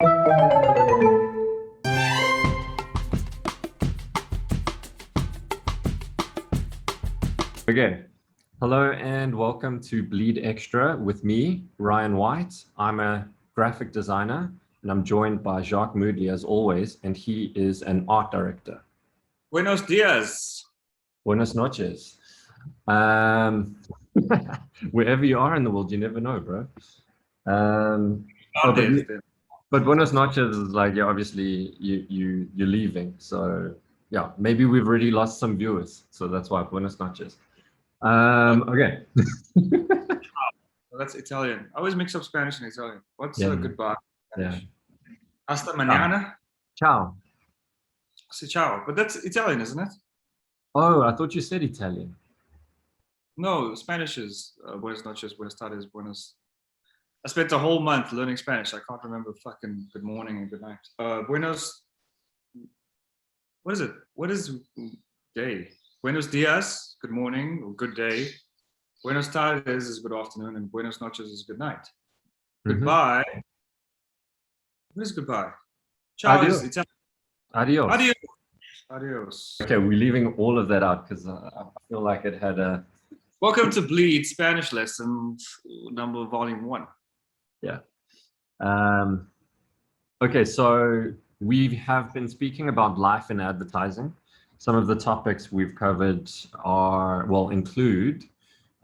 Okay. Hello and welcome to Bleed Extra with me, Ryan Whyte. I'm a graphic designer and I'm joined by Jacque Moodley as always, and he is an art director. Buenos dias. Buenas noches. Wherever you are in the world, you never know, bro. But buenas noches is like, yeah, obviously you're leaving. So yeah, maybe we've already lost some viewers. So that's why buenas noches. Okay. That's Italian. I always mix up Spanish and Italian. What's Yeah. goodbye? Yeah. Hasta mañana. Ciao. Say ciao. But that's Italian, isn't it? Oh, I thought you said Italian. No, Spanish is buenas noches, buenas tardes, buenas. I spent a whole month learning Spanish. I can't remember fucking good morning and good night. Buenos. What is it? What is day? Buenos dias, good morning or good day. Buenos tardes is good afternoon, and buenas noches is good night. Goodbye. What is goodbye? Ciao is Italian. Adios. Adios. Adios. Okay, we're leaving all of that out because I feel like it had a... Welcome to Bleed Spanish Lessons, volume 1. Yeah. Okay, so we have been speaking about life in advertising. Some of the topics we've covered include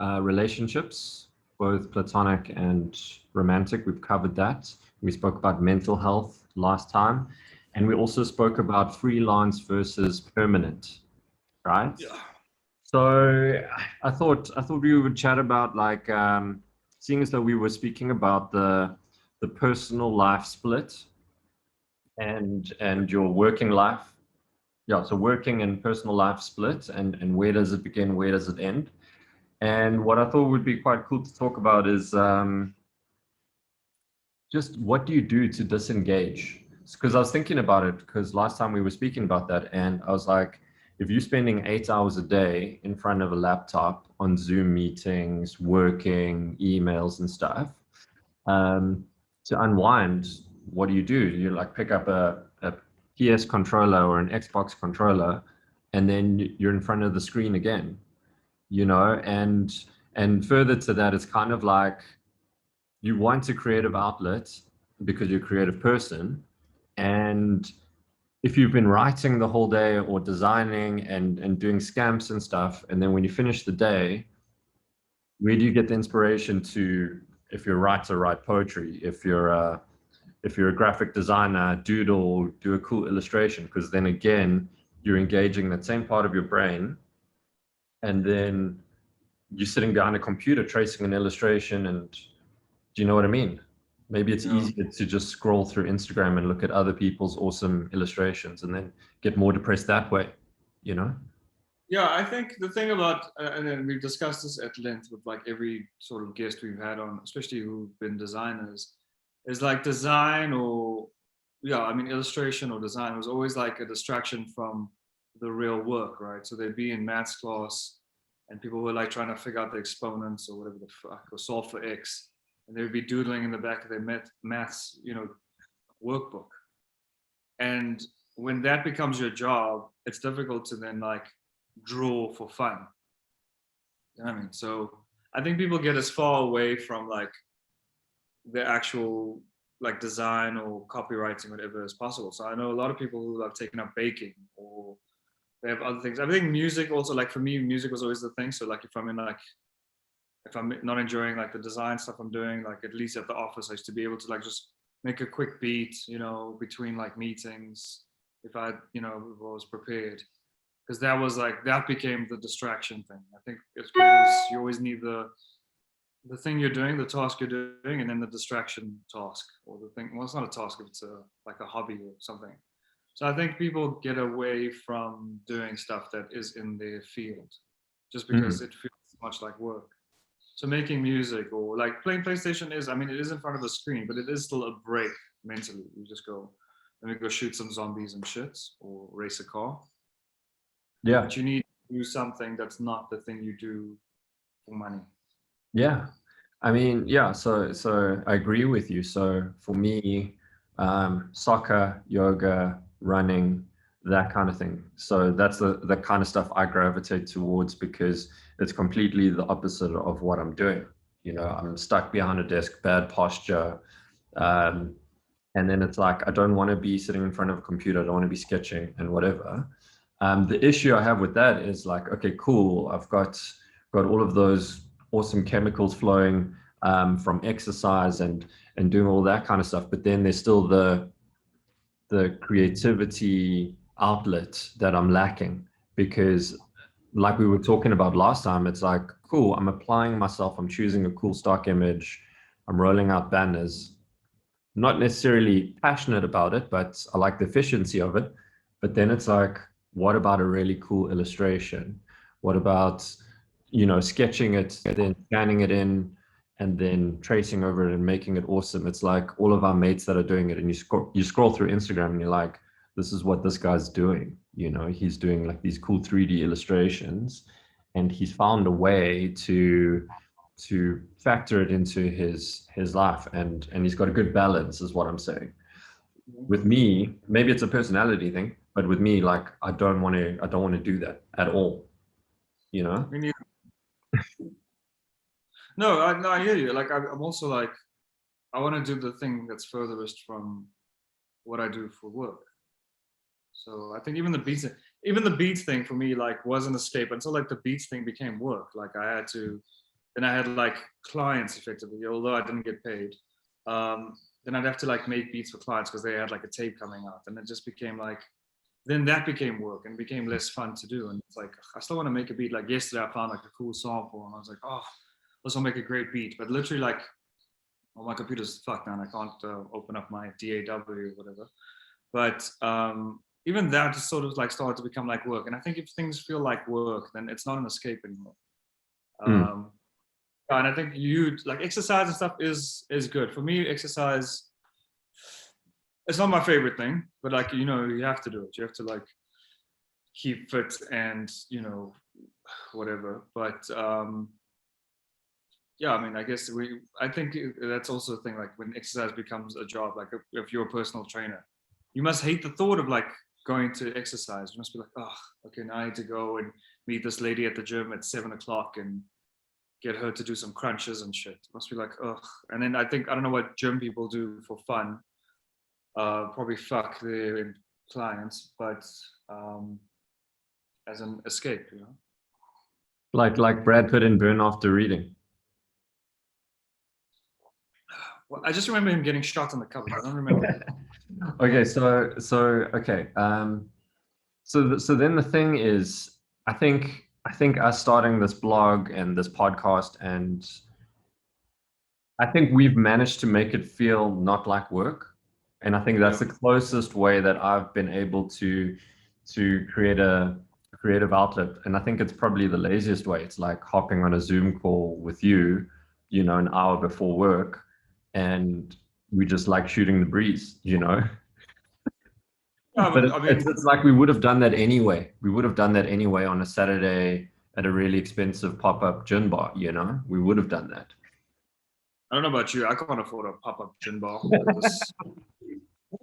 relationships, both platonic and romantic. We've covered that. We spoke about mental health last time. And we also spoke about freelance versus permanent, right? Yeah. So I thought we would chat about like seeing as though we were speaking about the personal life split and your working life. Yeah, so working and personal life split and where does it begin, where does it end? And what I thought would be quite cool to talk about is just what do you do to disengage? Because I was thinking about it because last time we were speaking about that and I was like, if you're spending 8 hours a day in front of a laptop on Zoom meetings, working, emails and stuff, to unwind, what do? You like pick up a PS controller or an Xbox controller and then you're in front of the screen again, and further to that, it's kind of like you want a creative outlet because you're a creative person. And if you've been writing the whole day or designing and doing scamps and stuff, and then when you finish the day, where do you get the inspiration to, if you're a writer, write poetry, if you're a graphic designer, doodle, do a cool illustration, because then again, you're engaging that same part of your brain, and then you're sitting behind a computer tracing an illustration. And do you know what I mean? Maybe it's easier to just scroll through Instagram and look at other people's awesome illustrations and then get more depressed that way, Yeah, I think the thing about, and then we've discussed this at length with like every sort of guest we've had on, especially who've been designers, is like design illustration or design was always like a distraction from the real work, right? So they'd be in maths class and people were like trying to figure out the exponents or whatever the fuck, or solve for X. And they would be doodling in the back of their maths, workbook. And when that becomes your job, it's difficult to then like draw for fun. You know what I mean? So I think people get as far away from like the actual like design or copywriting, whatever, as possible. So I know a lot of people who have taken up baking or they have other things. I think music also, like for me, music was always the thing. So like if I'm not enjoying like the design stuff I'm doing, like at least at the office, I used to be able to like just make a quick beat, between like meetings if I, was prepared. Because that became the distraction thing. I think as creatives, you always need the thing you're doing, the task you're doing, and then the distraction task or the thing. Well, it's not a task if it's like a hobby or something. So I think people get away from doing stuff that is in their field just because it feels much like work. So making music or like playing PlayStation it is in front of a screen, but it is still a break mentally. You just go, let me go shoot some zombies and shits or race a car. Yeah. But you need to do something that's not the thing you do for money. Yeah. I mean, yeah, so I agree with you. So for me, soccer, yoga, running, that kind of thing. So that's the kind of stuff I gravitate towards because it's completely the opposite of what I'm doing. I'm stuck behind a desk, bad posture. Um, and then it's like, I don't want to be sitting in front of a computer. I don't want to be sketching and whatever. The issue I have with that is like, okay, cool. I've got all of those awesome chemicals flowing from exercise and doing all that kind of stuff. But then there's still the creativity outlet that I'm lacking because like we were talking about last time, it's like, cool, I'm applying myself, I'm choosing a cool stock image, I'm rolling out banners, not necessarily passionate about it, but I like the efficiency of it. But then it's like, what about a really cool illustration? What about, sketching it, then scanning it in, and then tracing over it and making it awesome? It's like all of our mates that are doing it, and you scroll through Instagram and you're like, this is what this guy's doing. He's doing like these cool 3D illustrations, and he's found a way to factor it into his life, and he's got a good balance, is what I'm saying. With me, maybe it's a personality thing, but with me, like I don't want to do that at all. Me neither. No, I hear you. Like I'm also like, I want to do the thing that's furthest from what I do for work. So I think even the beats thing for me like was an escape until like the beats thing became work. Like then I had like clients effectively, although I didn't get paid. Then I'd have to like make beats for clients because they had like a tape coming out, and it just became like, then that became work and became less fun to do. And it's like, I still want to make a beat. Like yesterday, I found like a cool sample, and I was like, oh, this will make a great beat. But literally, like, well, my computer's fucked now, and I can't open up my DAW or whatever. But even that just sort of like started to become like work. And I think if things feel like work, then it's not an escape anymore. And I think you like exercise and stuff is good. For me, exercise, it's not my favorite thing, but like, you have to do it. You have to like keep fit and, whatever. But yeah, I mean, I guess I think that's also the thing, like when exercise becomes a job, like if you're a personal trainer, you must hate the thought of like going to exercise. You must be like, oh, okay, now I need to go and meet this lady at the gym at 7:00 and get her to do some crunches and shit. It must be like, ugh. And then I don't know what gym people do for fun. Probably fuck their clients, but as an escape, Like Brad Pitt in Burn After Reading. Well, I just remember him getting shot in the cupboard. I don't remember. Okay, okay. So then the thing is, I think us starting this blog and this podcast, and I think we've managed to make it feel not like work. And I think that's the closest way that I've been able to create a creative outlet. And I think it's probably the laziest way. It's like hopping on a Zoom call with you, an hour before work, and we just like shooting the breeze, But it's like we would have done that anyway. We would have done that anyway on a Saturday at a really expensive pop-up gin bar, We would have done that. I don't know about you. I can't afford a pop-up gin bar.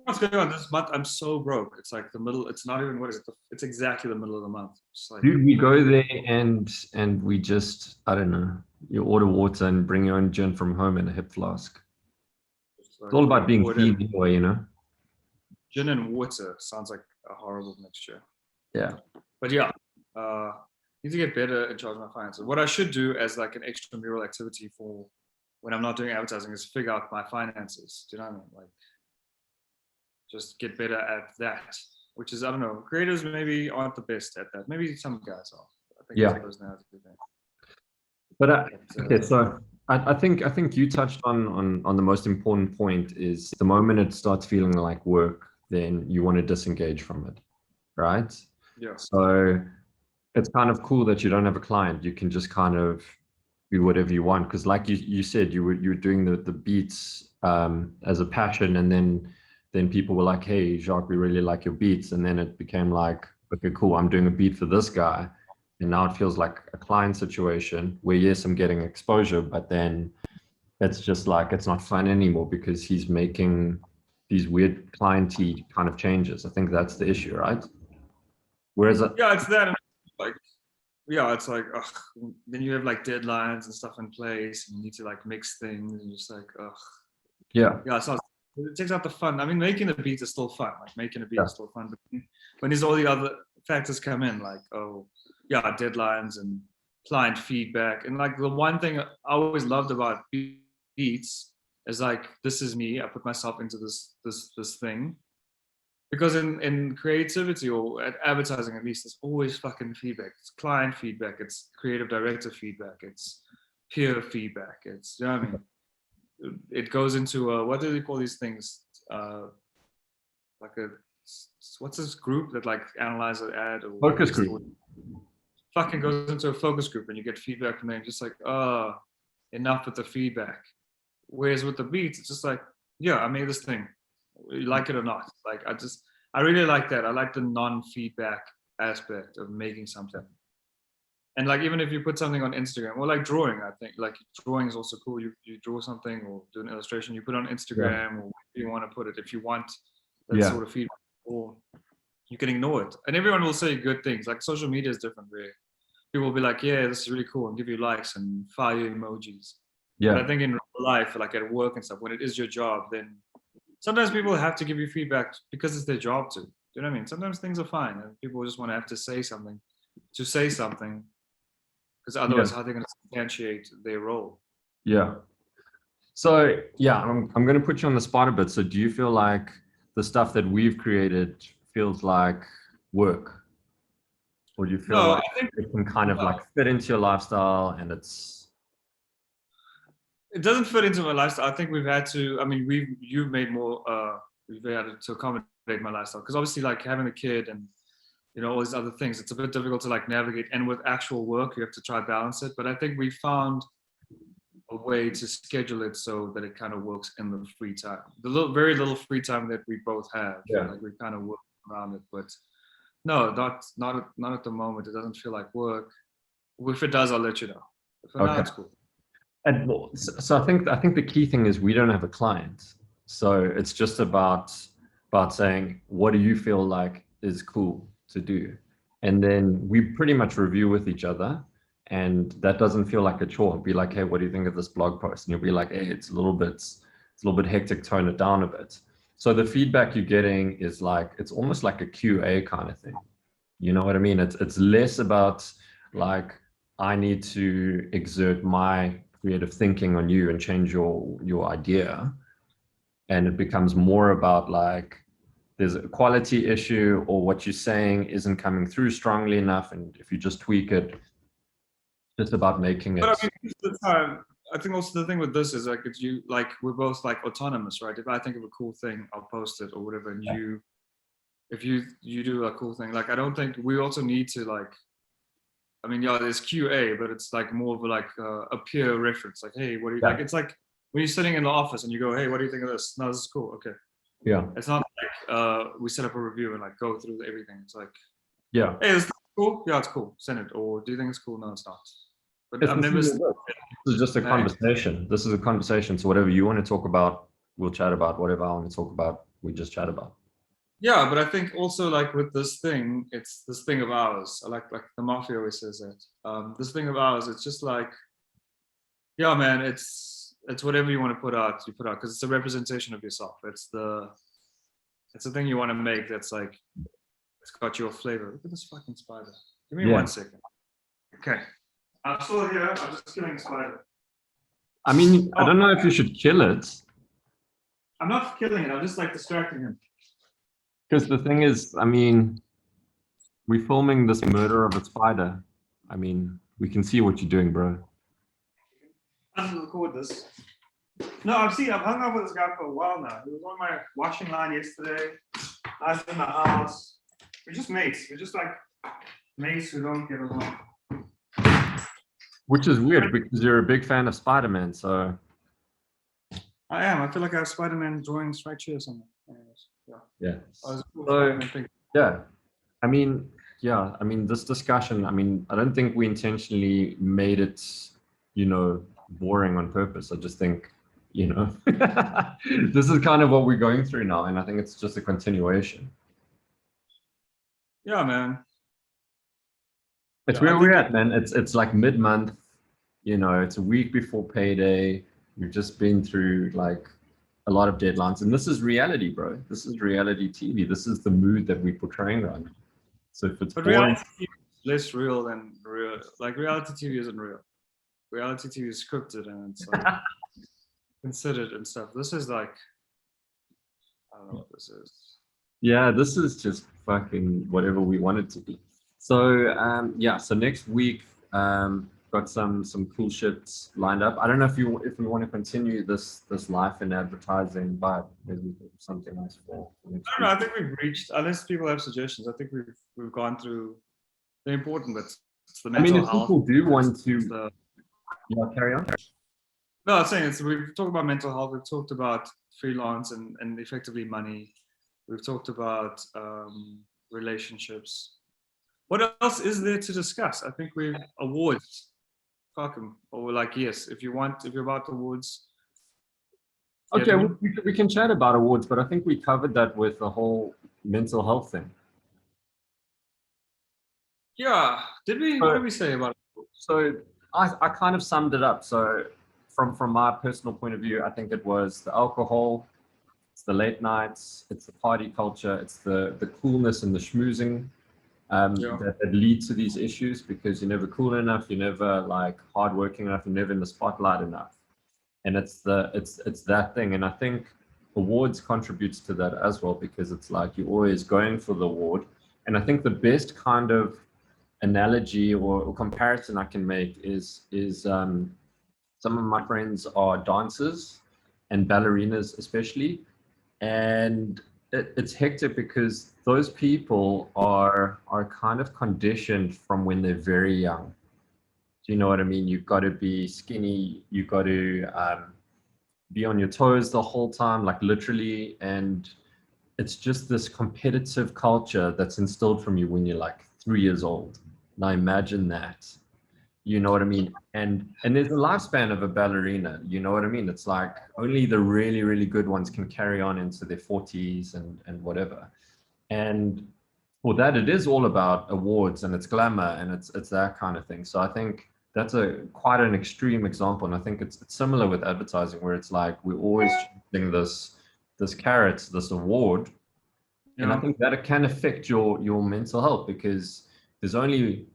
What's going on this month? I'm so broke. It's like the middle. It's not even, what is it? It's exactly the middle of the month. Like, dude, we go there and we just, I don't know, you order water and bring your own gin from home in a hip flask. It's all about being clean anyway, Gin and water sounds like a horrible mixture. Yeah. But yeah, need to get better in charge of my finances. What I should do as like an extramural activity for when I'm not doing advertising is figure out my finances. Do you know what I mean? Like, just get better at that. Which is, I don't know, creators maybe aren't the best at that. Maybe some guys are. I think it's a personality thing. But okay, so I think you touched on the most important point is the moment it starts feeling like work, then you want to disengage from it, right? Yeah. So it's kind of cool that you don't have a client. You can just kind of do whatever you want. Because like you said, you were doing the beats as a passion, and then people were like, hey, Jacque, we really like your beats. And then it became like, okay, cool, I'm doing a beat for this guy. And now it feels like a client situation where, yes, I'm getting exposure, but then it's just like, it's not fun anymore because he's making these weird clienty kind of changes. I think that's the issue, right? Whereas Yeah, it's that. Like, yeah, it's like, ugh, then you have like deadlines and stuff in place, and you need to like mix things, and you're just like, ugh. yeah, Yeah, so it takes out the fun. I mean, making a beat is still fun. Like making a beat Yeah. is still fun. But when there's all the other factors come in, like, oh, yeah, deadlines and client feedback, and like the one thing I always loved about beats is like, this is me. I put myself into this thing. Because in creativity or at advertising at least, there's always fucking feedback. It's client feedback, it's creative director feedback, it's peer feedback, it's, you know what I mean? It goes into what do they call these things? Like a, what's this group that like analyze an ad or focus group. fucking goes into a focus group and you get feedback from them, just like, enough with the feedback. Whereas with the beats, it's just like, yeah, I made this thing. You like it or not. Like I really like that. I like the non-feedback aspect of making something. And like even if you put something on Instagram or like drawing, I think like drawing is also cool. You draw something or do an illustration, you put it on Instagram or where you want to put it if you want that sort of feedback, or you can ignore it. And everyone will say good things. Like social media is different where people will be like, yeah, this is really cool, and give you likes and fire emojis. Yeah. But I think in real life, like at work and stuff, when it is your job, then sometimes people have to give you feedback because it's their job to. Do you know what I mean? Sometimes things are fine, and people just want to have to say something, because otherwise, how are they going to substantiate their role? Yeah. So yeah, I'm going to put you on the spot a bit. So do you feel like the stuff that we've created feels like work, or do you feel like I think it can kind of like fit into your lifestyle and it doesn't fit into my lifestyle. I think we've had to. I mean, you've made more. We've had to accommodate my lifestyle because obviously, like having a kid and all these other things, it's a bit difficult to like navigate. And with actual work, you have to try balance it. But I think we found a way to schedule it so that it kind of works in the free time, very little free time that we both have. Yeah. Like we kind of work around it, but no, not at the moment. It doesn't feel like work. If it does, I'll let you know. For now, okay? it's cool. And so I think the key thing is we don't have a client, so it's just about saying what do you feel like is cool to do, and then we pretty much review with each other, and that doesn't feel like a chore. Be like, hey, what do you think of this blog post? And you'll be like, hey, it's a little bit hectic, tone it down a bit. So the feedback you're getting is like, it's almost like a QA kind of thing. You know what I mean? It's less about like, I need to exert my creative thinking on you and change your idea. And it becomes more about like, there's a quality issue or what you're saying isn't coming through strongly enough. And if you just tweak it, it's about making it. But I mean, most of the time, I think also the thing with this is like, we're both like autonomous, right? If I think of a cool thing, I'll post it or whatever. And if you do a cool thing, like I don't think we also need to like, I mean, yeah, there's QA, but it's like more of like a peer reference. Like, hey, what do you like? It's like when you're sitting in the office and you go, hey, what do you think of this? No, this is cool. Okay. Yeah. It's not like we set up a review and like go through everything. It's like, yeah, hey, this is cool. Yeah, it's cool. Send it. Or do you think it's cool? No, it's not. But I've never. This is just a conversation. This is a conversation. So whatever you want to talk about, we'll chat about. Whatever I want to talk about, we just chat about. Yeah, but I think also like with this thing, it's this thing of ours. I like the mafia always says that. This thing of ours, it's just like, yeah, man, it's whatever you want to put out, you put out because it's a representation of yourself. It's the thing you want to make that's like, it's got your flavor. Look at this fucking spider. Give me 1 second. Okay. I'm still here. I'm just killing a spider. I mean, I don't know if you should kill it. I'm not killing it. I'm just like distracting him. Because the thing is, I mean, we're filming this murder of a spider. I mean, we can see what you're doing, bro. I'm gonna record this. No, I've hung out with this guy for a while now. He was on my washing line yesterday. I was in the house. We're just mates. We're just like mates who don't get along. Which is weird because you're a big fan of Spider-Man, so. I am. I feel like I have Spider-Man drawings right here somewhere. Yeah. So, yeah. I mean, this discussion, I mean, I don't think we intentionally made it, boring on purpose. I just think you know. This is kind of what we're going through now, and I think it's just a continuation. Yeah, man. It's Yeah, I where we're think at, man. It's like mid-month, you know, it's a week before payday. We've just been through like a lot of deadlines, and this is reality, bro. This is reality TV. This is the mood that we're portraying right now. So if it's but boring, reality TV is less real than real. Like reality TV isn't real. Reality TV is scripted and it's like considered and stuff. This is like, I don't know what this is. yeah, this is just fucking whatever we want it to be. So yeah, so next week got some cool shits lined up. I don't know if we want to continue this life in advertising, but maybe something nice for next I don't week. know. I think we've reached. Unless people have suggestions, I think we've gone through the important bits. It's the I mean, mental if health. people do want It's to, the yeah, carry on. no. I'm saying it's. We've talked about mental health. We've talked about freelance and effectively money. We've talked about relationships. What else is there to discuss? I think we've awards. Fuck 'em. Or like yes, if you want, if you're about awards, get Okay, them. we can chat about awards, but I think we covered that with the whole mental health thing. Yeah. Did we? What did So, we say about so I kind of summed it up. So from my personal point of view, I think it was the alcohol, it's the late nights, it's the party culture, it's the coolness and the schmoozing Yeah. that lead to these issues because you're never cool enough, you're never like hardworking enough, you're never in the spotlight enough. And it's that thing. And I think awards contributes to that as well because it's like you're always going for the award. And I think the best kind of analogy or comparison I can make is some of my friends are dancers and ballerinas especially, and it's hectic because those people are kind of conditioned from when they're very young. Do you know what I mean? You've got to be skinny, you've got to be on your toes the whole time, like literally, and it's just this competitive culture that's instilled from you when you're like 3 years old. Now imagine that. You know what I mean? And there's a lifespan of a ballerina. You know what I mean? It's like only the really, really good ones can carry on into their 40s and whatever. And for that, it is all about awards and it's glamour and it's that kind of thing. So I think that's a quite an extreme example. And I think it's similar with advertising where it's like we're always chasing this carrot, this award. And I Yeah. think that it can affect your mental health because there's only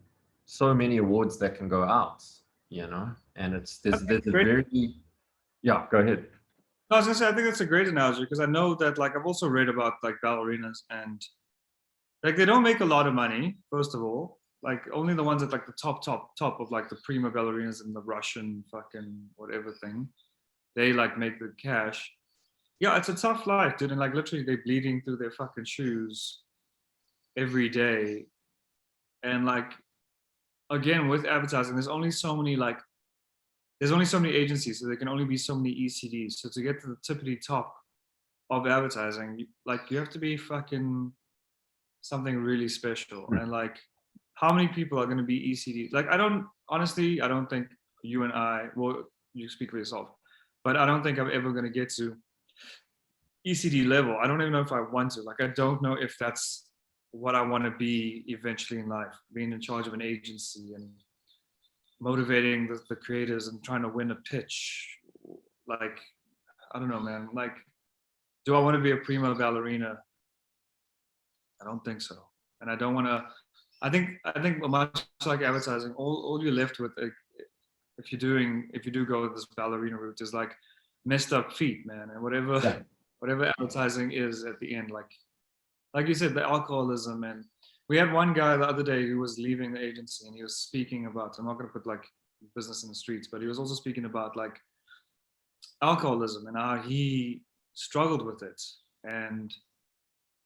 so many awards that can go out, you know, and there's a Great. very yeah, go ahead. No, I was gonna say I think that's a great analogy because I know that like I've also read about like ballerinas and like they don't make a lot of money, first of all. Like only the ones at like the top of like the prima ballerinas and the Russian fucking whatever thing. They like make the cash. Yeah, it's a tough life, dude. And like literally they're bleeding through their fucking shoes every day. And like again with advertising, there's only so many agencies, so there can only be so many ECDs. So to get to the tippity top of advertising, you have to be fucking something really special. And like, how many people are going to be ECDs? Like, I don't think you and I, well, you speak for yourself, but I don't think I'm ever going to get to ECD level. I don't even know if I want to. Like, I don't know if that's what I want to be eventually in life, being in charge of an agency and motivating the creators and trying to win a pitch. Like, I don't know, man. Like, do I want to be a prima ballerina? I don't think so. And I don't want to. I think much like advertising, all you're left with, if you do go with this ballerina route, is like messed up feet, man, and whatever Yeah. whatever advertising is at the end, like you said, the alcoholism. And we had one guy the other day who was leaving the agency, and he was speaking about. I'm not going to put like business in the streets, but he was also speaking about like alcoholism and how he struggled with it. And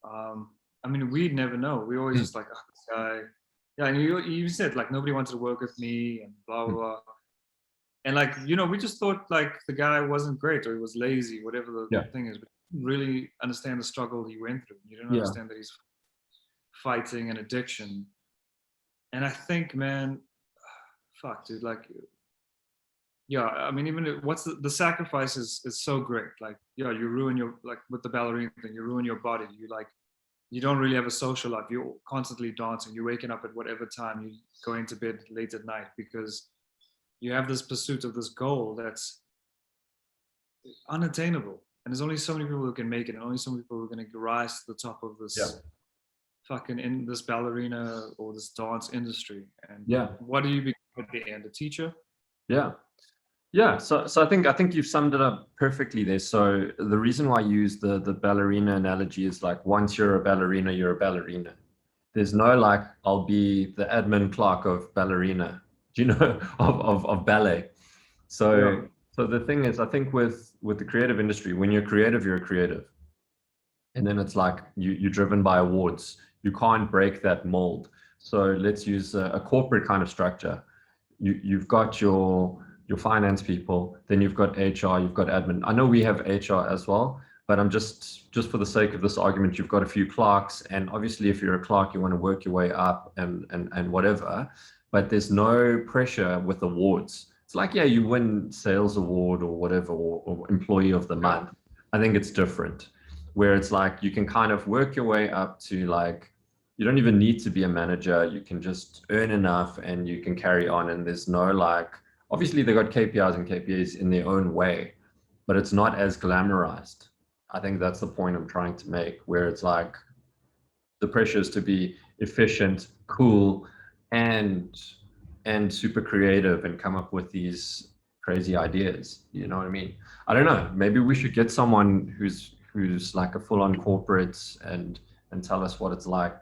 I mean, we'd never know. We always Mm, just like, oh, this guy. Yeah, and you even said like nobody wanted to work with me and blah blah mm. blah. And like we just thought like the guy wasn't great or he was lazy, whatever the Yeah. thing is. But you didn't really understand the struggle he went through. You didn't Yeah. understand that he's fighting an addiction. And I think, man, fuck, dude, like yeah, I mean, even what's the sacrifice is so great. Like, yeah, you ruin your, like with the ballerina thing, you ruin your body. You like, you don't really have a social life. You're constantly dancing. You're waking up at whatever time. You going to bed late at night because you have this pursuit of this goal that's unattainable. And there's only so many people who can make it, and only so many people who are going to rise to the top of Yeah. this fucking in this ballerina or this dance industry. And Yeah. what do you become at the end? A teacher? Yeah. Yeah, so I think you've summed it up perfectly there. So the reason why I use the ballerina analogy is like once you're a ballerina, you're a ballerina. There's no like I'll be the admin clerk of ballerina, do you know, of ballet. Yeah. So the thing is, I think with the creative industry, when you're creative, you're a creative. And then it's like you're driven by awards. You can't break that mold. So let's use a corporate kind of structure. You've got your finance people, then you've got HR, you've got admin. I know we have HR as well, but I'm just for the sake of this argument, you've got a few clerks, and obviously if you're a clerk, you want to work your way up and whatever, but there's no pressure with awards. It's like, yeah, you win sales award or whatever, or employee of the month. I think it's different, where it's like you can kind of work your way up to like you don't even need to be a manager. You can just earn enough and you can carry on. And there's no like, obviously they got KPIs and KPIs in their own way, but it's not as glamorized. I think that's the point I'm trying to make, where it's like the pressure is to be efficient, cool, and and super creative and come up with these crazy ideas. You know what I mean? I don't know. Maybe we should get someone who's like a full-on corporate and tell us what it's like,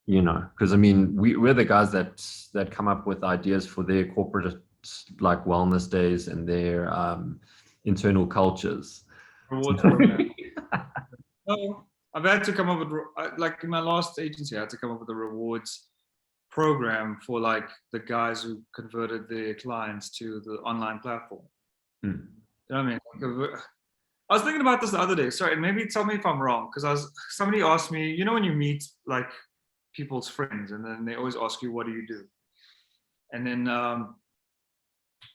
you know, because I mean we're the guys that come up with ideas for their corporate like wellness days and their internal cultures. Rewards program. No, I've had to come up with like in my last agency, I had to come up with a rewards program for like the guys who converted their clients to the online platform. Hmm. You know what I mean? I was thinking about this the other day. Sorry, maybe tell me if I'm wrong, because somebody asked me, you know, when you meet like people's friends, and then they always ask you, "What do you do?" And then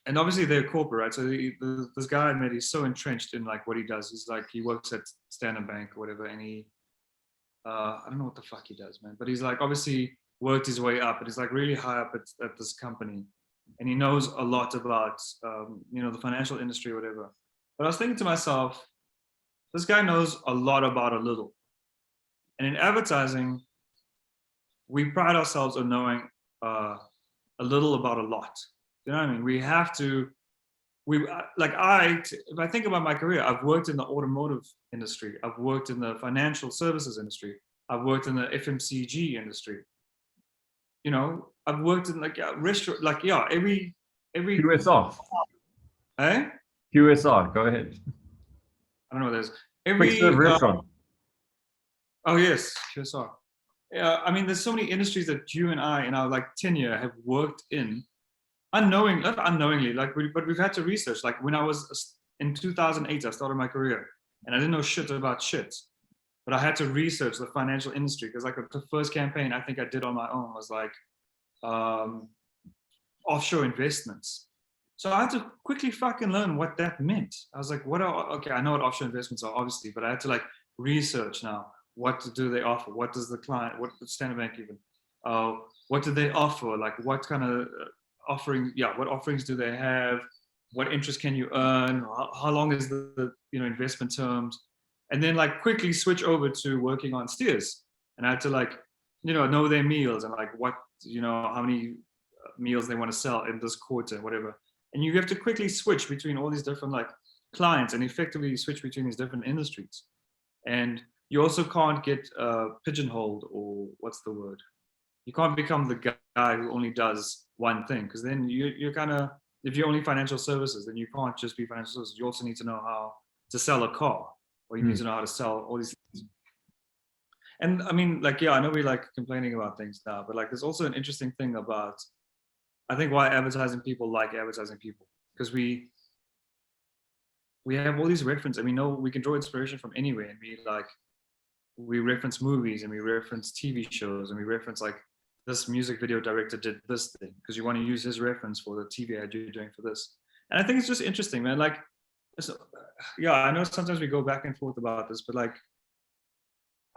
and obviously they're corporate, right? So this guy I met, he's so entrenched in like what he does. He's like he works at Standard Bank or whatever, and he I don't know what the fuck he does, man. But he's like obviously worked his way up, and he's like really high up at this company, and he knows a lot about you know, the financial industry or whatever. But I was thinking to myself, this guy knows a lot about a little, and in advertising, we pride ourselves on knowing a little about a lot. You know what I mean? We have to. We like if I think about my career, I've worked in the automotive industry, I've worked in the financial services industry, I've worked in the FMCG industry. You know, I've worked in like restaurant, like yeah, every QSR. eh? QSR, go ahead. I don't know what there's Quick serve every restaurant. oh yes, QSR. Yeah, I mean, there's so many industries that you and I in our like tenure have worked in unknowing, not unknowingly, like but we've had to research. Like when I was in 2008, I started my career, and I didn't know shit about shit, but I had to research the financial industry because like the first campaign I think I did on my own was like um, offshore investments. So I had to quickly fucking learn what that meant. I was like, what are, okay, I know what offshore investments are, obviously, but I had to like research now. What do they offer? What does the client, what Standard Bank even, what do they offer? Like what kind of offering, yeah, what offerings do they have? What interest can you earn? How long is the you know, investment terms? And then like quickly switch over to working on steers. And I had to like, you know their meals and like what, you know, how many meals they want to sell in this quarter, whatever. And you have to quickly switch between all these different like clients and effectively switch between these different industries. And you also can't get pigeonholed, or what's the word? You can't become the guy who only does one thing, because then you're kind of, if you're only financial services, then you can't just be financial services. You also need to know how to sell a car, or you need to know how to sell all these things. And I mean, like, yeah, I know we like complaining about things now, but like, there's also an interesting thing about, I think, why advertising people like advertising people, because we have all these references, and we know we can draw inspiration from anywhere, and we reference movies and we reference TV shows and we reference like this music video director did this thing because you want to use his reference for the TV ad you're doing for this. And I think it's just interesting, man. Like, yeah, I know sometimes we go back and forth about this, but like,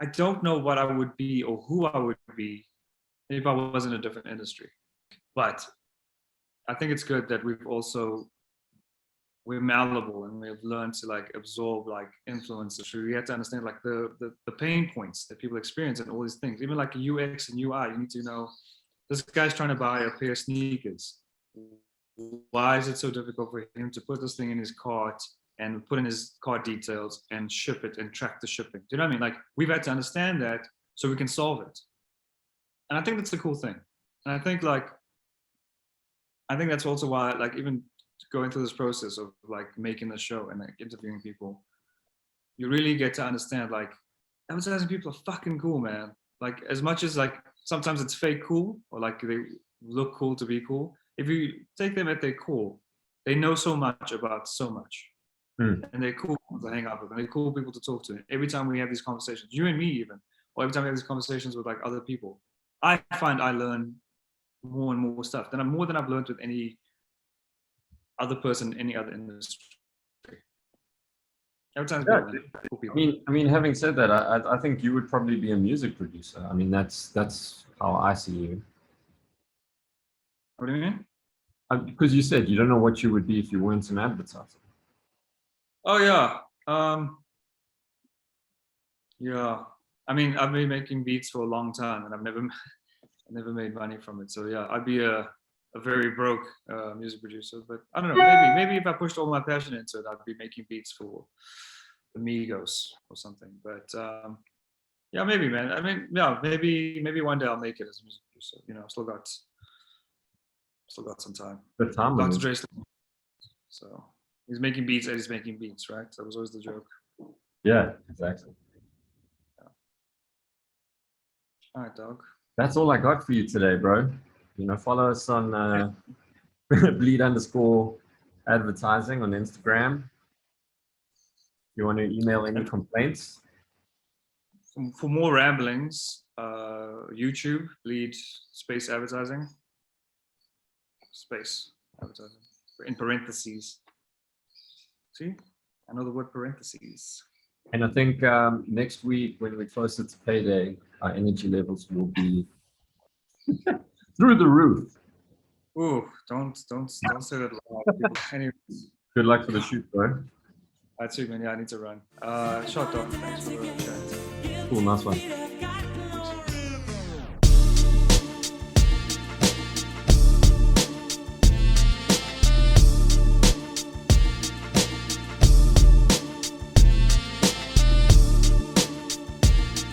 I don't know what I would be or who I would be if I was in a different industry. But I think it's good that we're malleable and we've learned to like absorb like influences. So we have to understand like the pain points that people experience and all these things. Even like UX and UI, you need to know this guy's trying to buy a pair of sneakers. Why is it so difficult for him to put this thing in his cart and put in his cart details and ship it and track the shipping? Do you know what I mean? Like we've had to understand that so we can solve it. And I think that's the cool thing. And I think that's also why like even going through this process of like making the show and like interviewing people, you really get to understand like advertising people are fucking cool, man. Like as much as like sometimes it's fake cool or like they look cool to be cool. If you take them at their core, they know so much about so much. And they're cool to hang out with and they're cool people to talk to. Every time we have these conversations, you and me even, or every time we have these conversations with like other people, I find I learn more and more stuff than I've learned with any other person in any other industry. Every time cool people. I mean, having said that, I think you would probably be a music producer. I mean, that's how I see you. What do you mean? Because you said you don't know what you would be if you weren't an advertiser. Oh yeah. Yeah. I mean, I've been making beats for a long time and I've never made money from it. So yeah, I'd be a very broke music producer. But I don't know, maybe if I pushed all my passion into it, I'd be making beats for the Migos or something. But yeah, maybe, man. I mean, yeah, maybe one day I'll make it as a music producer. You know, still got some time. The time. Dr. Dre's, so he's making beats and he's making beats, right? That was always the joke. Yeah, exactly. Yeah. All right, dog. That's all I got for you today, bro. You know, follow us on bleed_advertising on Instagram. If you want to email any complaints. For more ramblings, YouTube, bleed space advertising. Space advertising. In parentheses. See? I know the word parentheses. And I think next week, when we're closer to payday, our energy levels will be through the roof. Ooh, don't say that loud. Anyways. Good luck for the shoot, bro. That's it, man. Yeah, I need to run. Shot off. Thanks for the chat. Cool, nice one.